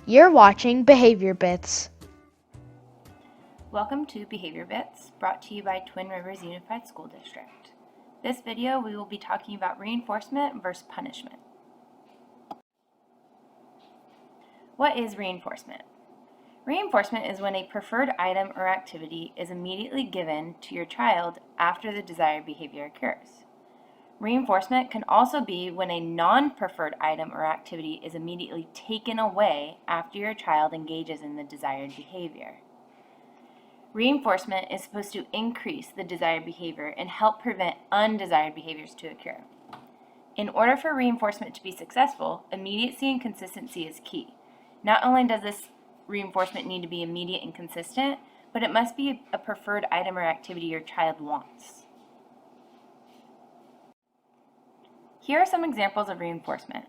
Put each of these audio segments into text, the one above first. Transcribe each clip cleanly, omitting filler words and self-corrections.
You're watching Behavior Bits. Welcome to Behavior Bits, brought to you by Twin Rivers Unified School District. This video we will be talking about reinforcement versus punishment. What is reinforcement? Reinforcement is when a preferred item or activity is immediately given to your child after the desired behavior occurs. Reinforcement can also be when a non-preferred item or activity is immediately taken away after your child engages in the desired behavior. Reinforcement is supposed to increase the desired behavior and help prevent undesired behaviors to occur. In order for reinforcement to be successful, immediacy and consistency is key. Not only does this reinforcement need to be immediate and consistent, but it must be a preferred item or activity your child wants. Here are some examples of reinforcement.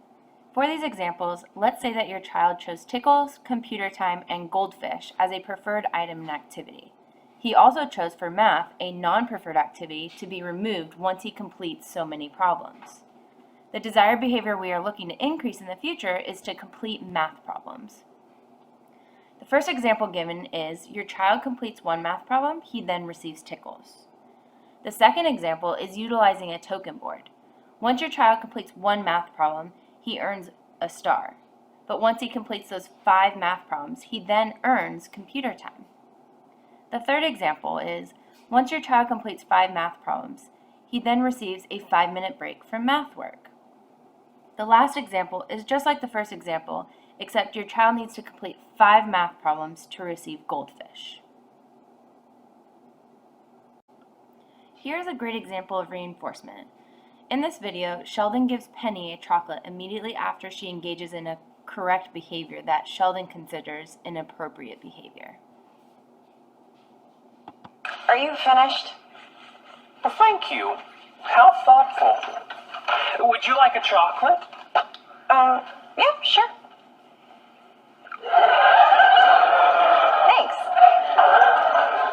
For these examples, let's say that your child chose tickles, computer time, and goldfish as a preferred item and activity. He also chose for math a non-preferred activity to be removed once he completes so many problems. The desired behavior we are looking to increase in the future is to complete math problems. The first example given is your child completes one math problem, he then receives tickles. The second example is utilizing a token board. Once your child completes one math problem, he earns a star. But once he completes those 5 math problems, he then earns computer time. The third example is, once your child completes 5 math problems, he then receives a 5-minute break from math work. The last example is just like the first example, except your child needs to complete 5 math problems to receive goldfish. Here's a great example of reinforcement. In this video, Sheldon gives Penny a chocolate immediately after she engages in a correct behavior that Sheldon considers an appropriate behavior. Are you finished? Well, thank you. How thoughtful. Would you like a chocolate? Yeah, sure. Thanks.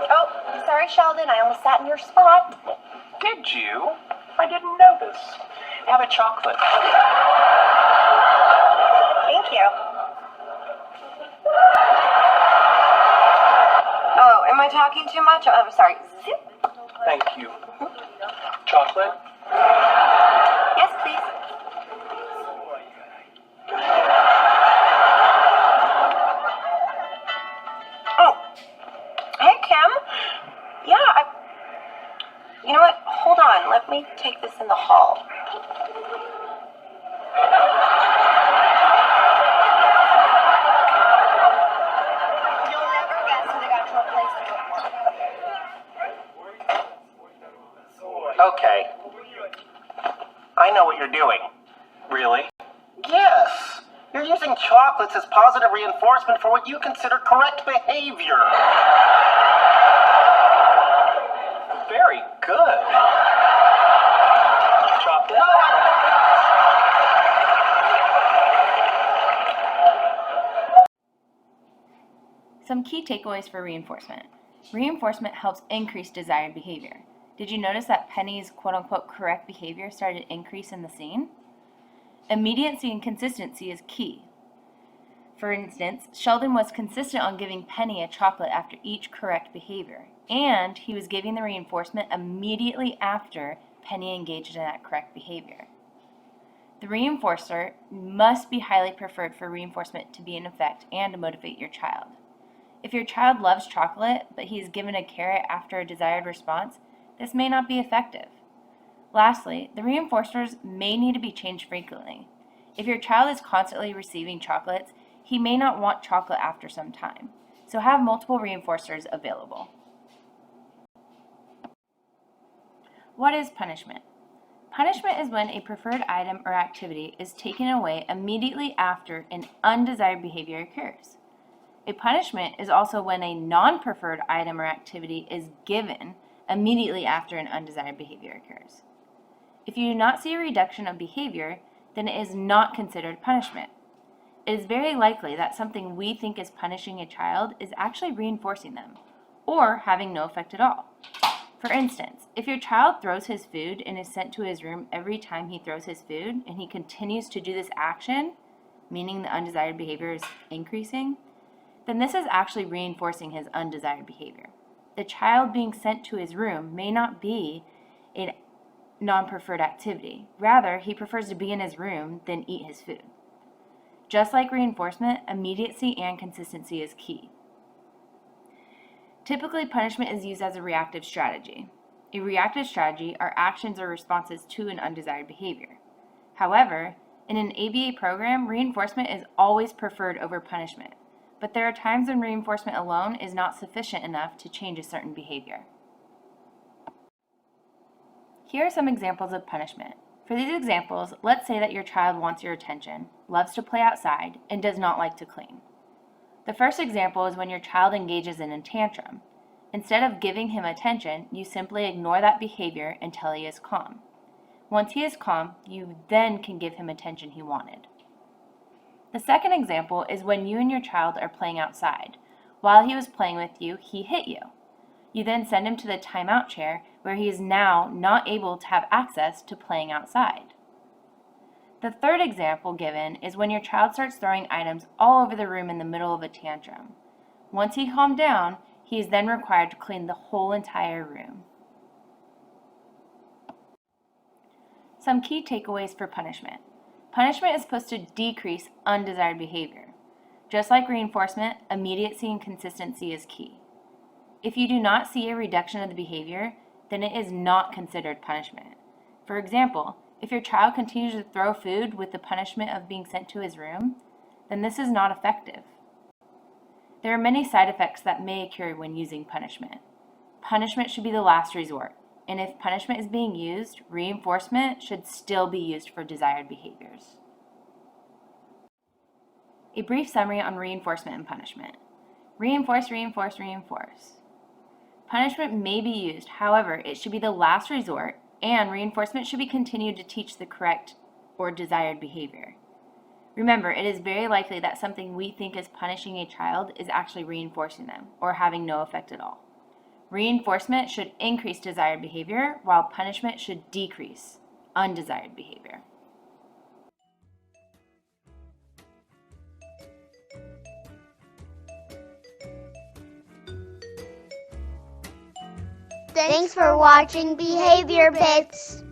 Oh, sorry, Sheldon, I almost sat in your spot. Did you? I didn't notice. Have a chocolate. Thank you. Oh, am I talking too much? Oh, I'm sorry. Zip. Thank you. Chocolate? Yes, please. Oh, hey, Kim. Yeah, you know what? Hold on. Let me take this in the hall. You'll never guess who they got to replace me. Okay. I know what you're doing. Really? Yes. You're using chocolates as positive reinforcement for what you consider correct behavior. Very good. Chocolate? Some key takeaways for reinforcement. Reinforcement helps increase desired behavior. Did you notice that Penny's quote-unquote correct behavior started to increase in the scene? Immediacy and consistency is key. For instance, Sheldon was consistent on giving Penny a chocolate after each correct behavior, and he was giving the reinforcement immediately after Penny engaged in that correct behavior. The reinforcer must be highly preferred for reinforcement to be in effect and to motivate your child. If your child loves chocolate, but he is given a carrot after a desired response, this may not be effective. Lastly, the reinforcers may need to be changed frequently. If your child is constantly receiving chocolates, he may not want chocolate after some time, so have multiple reinforcers available. What is punishment? Punishment is when a preferred item or activity is taken away immediately after an undesired behavior occurs. A punishment is also when a non-preferred item or activity is given immediately after an undesired behavior occurs. If you do not see a reduction of behavior, then it is not considered punishment. It is very likely that something we think is punishing a child is actually reinforcing them, or having no effect at all. For instance, if your child throws his food and is sent to his room every time he throws his food, and he continues to do this action, meaning the undesired behavior is increasing, then this is actually reinforcing his undesired behavior. The child being sent to his room may not be a non-preferred activity. Rather, he prefers to be in his room than eat his food. Just like reinforcement, immediacy and consistency is key. Typically, punishment is used as a reactive strategy. A reactive strategy are actions or responses to an undesired behavior. However, in an ABA program, reinforcement is always preferred over punishment, but there are times when reinforcement alone is not sufficient enough to change a certain behavior. Here are some examples of punishment. For these examples, let's say that your child wants your attention, loves to play outside, and does not like to clean. The first example is when your child engages in a tantrum. Instead of giving him attention, you simply ignore that behavior until he is calm. Once he is calm, you then can give him attention he wanted. The second example is when you and your child are playing outside. While he was playing with you, he hit you. You then send him to the timeout chair where he is now not able to have access to playing outside. The third example given is when your child starts throwing items all over the room in the middle of a tantrum. Once he calmed down, he is then required to clean the whole entire room. Some key takeaways for punishment. Punishment is supposed to decrease undesired behavior. Just like reinforcement, immediacy and consistency is key. If you do not see a reduction of the behavior, then it is not considered punishment. For example, if your child continues to throw food with the punishment of being sent to his room, then this is not effective. There are many side effects that may occur when using punishment. Punishment should be the last resort, and if punishment is being used, reinforcement should still be used for desired behaviors. A brief summary on reinforcement and punishment. Reinforce, reinforce, reinforce. Punishment may be used, however, it should be the last resort, and reinforcement should be continued to teach the correct or desired behavior. Remember, it is very likely that something we think is punishing a child is actually reinforcing them or having no effect at all. Reinforcement should increase desired behavior, while punishment should decrease undesired behavior. Thanks for watching Behavior Bits.